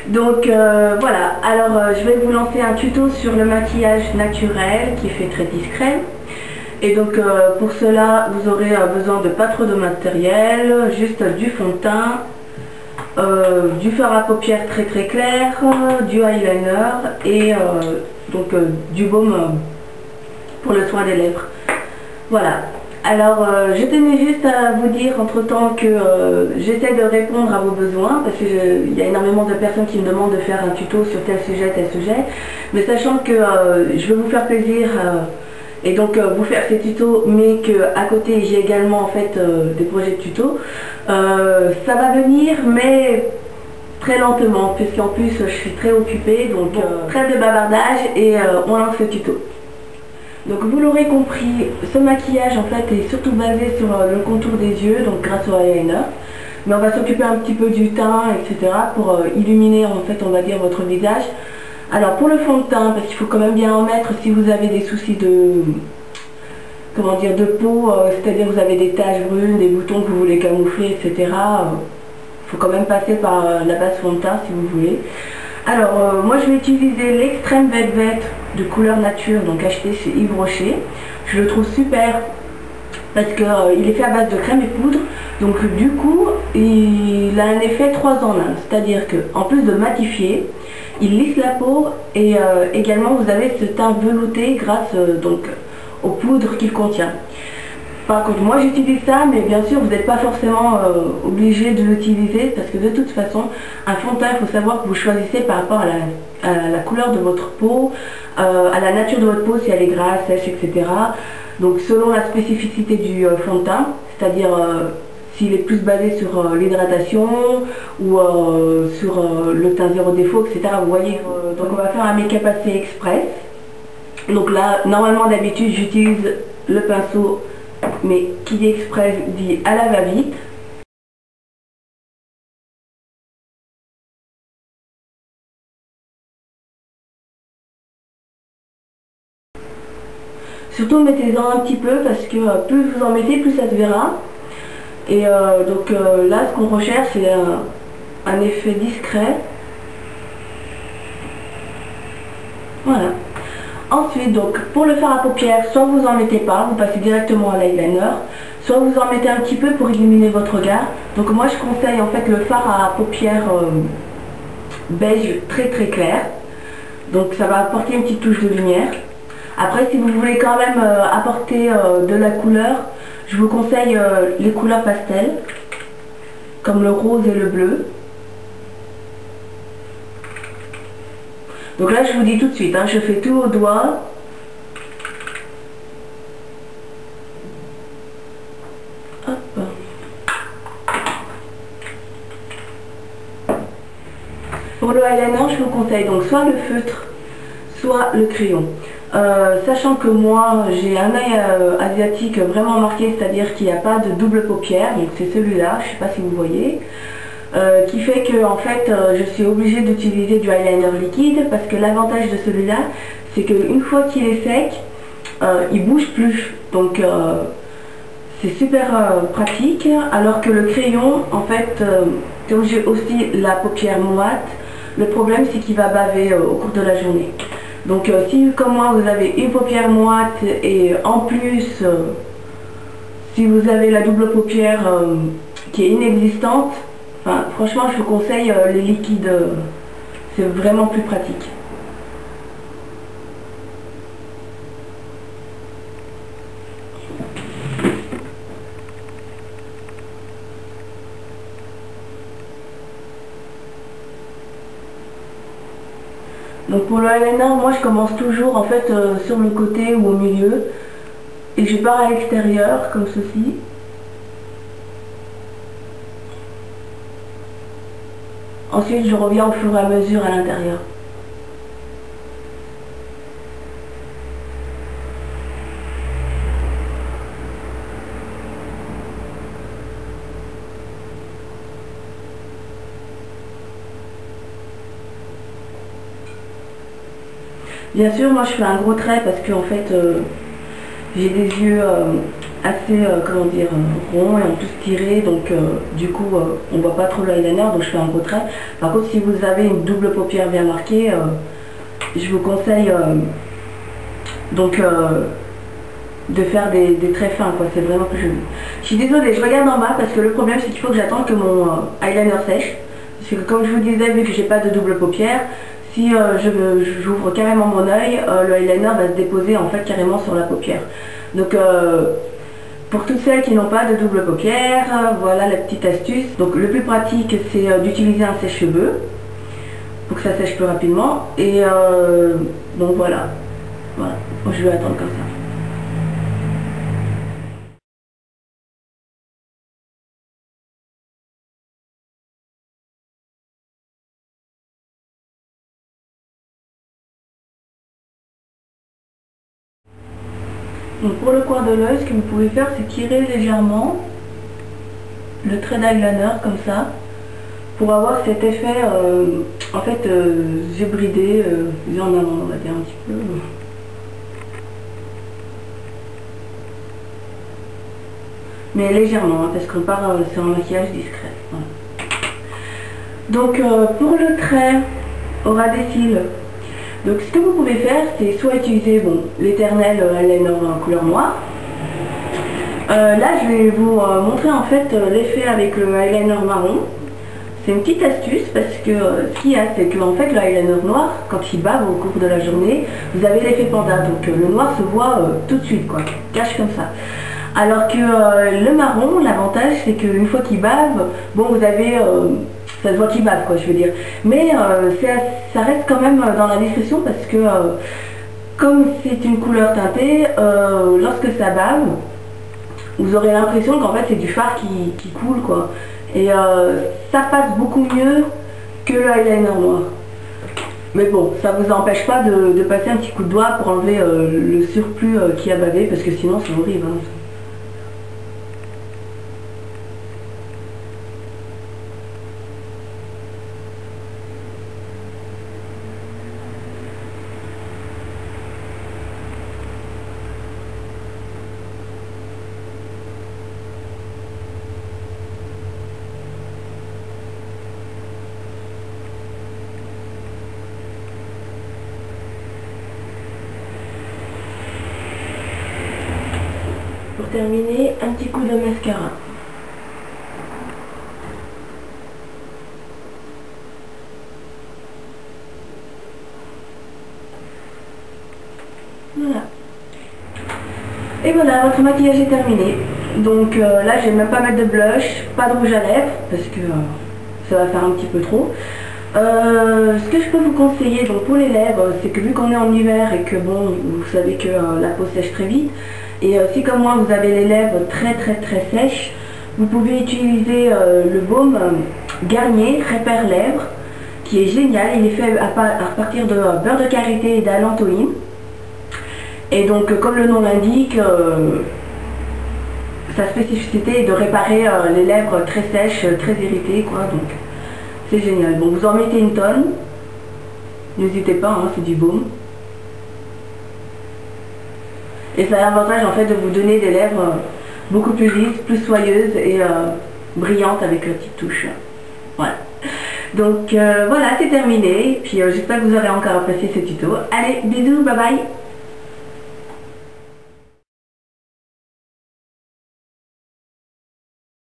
Donc voilà, alors je vais vous lancer un tuto sur le maquillage naturel qui fait très discret. Et donc pour cela, vous aurez besoin de pas trop de matériel, juste du fond de teint, du fard à paupières très très clair, du eyeliner et du baume pour le soin des lèvres. Voilà. Alors je tenais juste à vous dire entre temps que j'essaie de répondre à vos besoins parce qu'il y a énormément de personnes qui me demandent de faire un tuto sur tel sujet, mais sachant que je veux vous faire plaisir et donc vous faire ces tutos, mais qu'à côté j'ai également en fait des projets de tutos, ça va venir mais très lentement puisqu'en plus je suis très occupée, donc trêve de bavardage et on lance le tuto. Donc vous l'aurez compris, ce maquillage en fait est surtout basé sur le contour des yeux, donc grâce au eyeliner. Mais on va s'occuper un petit peu du teint, etc. pour illuminer en fait on va dire votre visage. Alors pour le fond de teint, parce qu'il faut quand même bien en mettre si vous avez des soucis de, comment dire, de peau, c'est-à-dire vous avez des taches brunes, des boutons que vous voulez camoufler, etc. Il faut quand même passer par la base fond de teint si vous voulez. Alors moi je vais utiliser l'extrême velvet de couleur nature, donc acheté chez Yves Rocher. Je le trouve super parce qu'il est fait à base de crème et poudre, donc du coup il a un effet 3 en 1, c'est-à-dire que en plus de matifier, il lisse la peau et également vous avez ce teint velouté grâce donc aux poudres qu'il contient. Par contre, moi j'utilise ça, mais bien sûr vous n'êtes pas forcément obligé de l'utiliser parce que de toute façon, un fond de teint, il faut savoir que vous choisissez par rapport à la couleur de votre peau, à la nature de votre peau, si elle est grasse, sèche, etc. Donc selon la spécificité du fond de teint, c'est-à-dire s'il est plus basé sur l'hydratation ou sur le teint zéro défaut, etc. Vous voyez, donc on va faire un make-up assez express. Donc là, normalement d'habitude j'utilise le pinceau, mais qui dit express dit à la va-vite. Surtout mettez-en un petit peu parce que plus vous en mettez, plus ça se verra. Et là, ce qu'on recherche, c'est un effet discret. Voilà. Ensuite, donc pour le fard à paupières, soit vous en mettez pas, vous passez directement à l'eyeliner, soit vous en mettez un petit peu pour illuminer votre regard. Donc moi je conseille en fait le fard à paupières beige très très clair. Donc ça va apporter une petite touche de lumière. Après, si vous voulez quand même apporter de la couleur, je vous conseille les couleurs pastel, comme le rose et le bleu. Donc là, je vous dis tout de suite, hein, je fais tout au doigt. Hop. Pour le eyeliner, je vous conseille donc soit le feutre, soit le crayon. Sachant que moi, j'ai un œil asiatique vraiment marqué, c'est-à-dire qu'il n'y a pas de double paupière, donc c'est celui-là, je ne sais pas si vous voyez. Qui fait que en fait je suis obligée d'utiliser du eyeliner liquide parce que l'avantage de celui-là c'est qu'une fois qu'il est sec il bouge plus, donc c'est super pratique, alors que le crayon en fait comme j'ai aussi la paupière moite, le problème c'est qu'il va baver au cours de la journée. Donc si comme moi vous avez une paupière moite et en plus si vous avez la double paupière qui est inexistante, enfin, franchement, je vous conseille les liquides, c'est vraiment plus pratique. Donc pour le eyeliner, moi je commence toujours en fait sur le côté ou au milieu et je pars à l'extérieur comme ceci. Ensuite, je reviens au fur et à mesure à l'intérieur. Bien sûr, moi je fais un gros trait parce que en fait, j'ai des yeux assez, comment dire, rond et en plus tiré, donc du coup on voit pas trop le eyeliner, donc je fais un gros trait. Par contre, si vous avez une double paupière bien marquée, je vous conseille donc de faire des traits fins, quoi. C'est vraiment plus joli. Je suis désolée, je regarde en bas parce que le problème c'est qu'il faut que j'attende que mon eyeliner sèche. Parce que comme je vous disais, vu que j'ai pas de double paupière, si j'ouvre carrément mon œil, le eyeliner va se déposer en fait carrément sur la paupière. Donc pour toutes celles qui n'ont pas de double paupière, voilà la petite astuce. Donc le plus pratique c'est d'utiliser un sèche-cheveux pour que ça sèche plus rapidement. Et donc voilà, je vais attendre comme ça. Donc pour le coin de l'œil, ce que vous pouvez faire, c'est tirer légèrement le trait d'eyeliner comme ça, pour avoir cet effet, en fait, yeux bridés, yeux en avant, on va dire un petit peu. Mais légèrement, hein, parce qu'on part sur un maquillage discret. Voilà. Donc pour le trait au ras des cils, donc ce que vous pouvez faire, c'est soit utiliser l'éternel eyeliner en couleur noire. Là je vais vous montrer en fait l'effet avec le eyeliner marron. C'est une petite astuce parce que ce qu'il y a, c'est que en fait le eyeliner noir, quand il bave au cours de la journée, vous avez l'effet panda, donc le noir se voit tout de suite, quoi, cache comme ça. Alors que le marron, l'avantage c'est qu'une fois qu'il bave, bon vous avez ça se voit qu'il bave, quoi, je veux dire. Mais ça reste quand même dans la discrétion parce que comme c'est une couleur teintée, lorsque ça bave, vous aurez l'impression qu'en fait c'est du fard qui coule, quoi. Et ça passe beaucoup mieux que le eyeliner noir. Mais bon, ça ne vous empêche pas de passer un petit coup de doigt pour enlever le surplus qui a bavé, parce que sinon c'est horrible, hein. Pour terminer, un petit coup de mascara. Voilà. Et voilà, votre maquillage est terminé. Donc là, je vais même pas mettre de blush, pas de rouge à lèvres, parce que ça va faire un petit peu trop. Ce que je peux vous conseiller donc pour les lèvres, c'est que vu qu'on est en hiver et que bon, vous savez que la peau sèche très vite, et si comme moi vous avez les lèvres très sèches, vous pouvez utiliser le baume Garnier Répère Lèvres, qui est génial. Il est fait à partir de beurre de karité et d'allantoïne. Et donc comme le nom l'indique, sa spécificité est de réparer les lèvres très sèches, très irritées, quoi. Donc c'est génial. Bon, vous en mettez une tonne, n'hésitez pas, hein, c'est du baume. Et ça a l'avantage en fait de vous donner des lèvres beaucoup plus lisses, plus soyeuses et brillantes avec la petite touche. Voilà. Donc voilà, c'est terminé. Puis j'espère que vous aurez encore apprécié ce tuto. Allez, bisous, bye bye.